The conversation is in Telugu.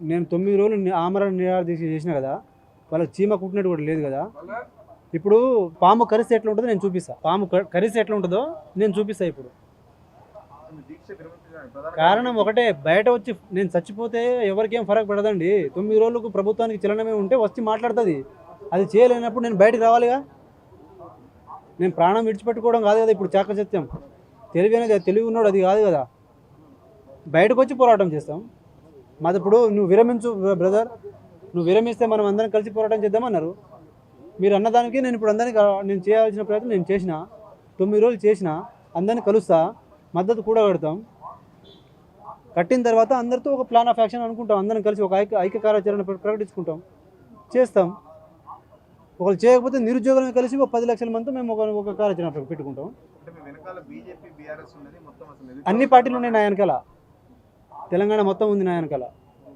నేను 9 రోజులు ఆమరణ నిరాదీక్ష చేసిన కదా, వాళ్ళకి చీమ కుట్టినట్టు కూడా లేదు కదా. ఇప్పుడు పాము కరిస్తే ఎట్లా ఉంటుందో నేను చూపిస్తా. పాము కరిస్తే ఎట్లా ఉంటుందో నేను చూపిస్తా. ఇప్పుడు కారణం ఒకటే, బయట వచ్చి నేను చచ్చిపోతే ఎవరికేం ఫరక్ పడదండి. 9 రోజులకు ప్రభుత్వానికి చలనమే ఉంటే వచ్చి మాట్లాడుతుంది. అది చేయలేనప్పుడు నేను బయటికి రావాలిగా. నేను ప్రాణం విడిచిపెట్టుకోవడం కాదు కదా ఇప్పుడు చాకచత్యం. తెలివి ఉన్నాడు అది కాదు కదా. బయటకు వచ్చి పోరాటం చేస్తాం. మాది ఇప్పుడు నువ్వు విరమించు బ్రదర్, నువ్వు విరమిస్తే మనం అందరం కలిసి పోరాటం చేద్దామన్నారు. మీరు అన్నదానికి నేను ఇప్పుడు అందరికీ నేను చేయాల్సిన ప్రయత్నం నేను చేసిన. 9 రోజులు చేసిన, అందరిని కలుస్తా, మద్దతు కూడా కడతాం. కట్టిన తర్వాత అందరితో ఒక ప్లాన్ ఆఫ్ యాక్షన్ అనుకుంటాం. అందరం కలిసి ఒక ఐక్య కార్యాచరణ ప్రకటించుకుంటాం, చేస్తాం. ఒకళ్ళు చేయకపోతే నిరుద్యోగులను కలిసి ఒక 10 లక్షల మందితో మేము ఒక కార్యాచరణ పెట్టుకుంటాం. అన్ని పార్టీలు ఉన్నాయి నా వెనకాల, తెలంగాణ మొత్తం ఉంది నా వెనకాల.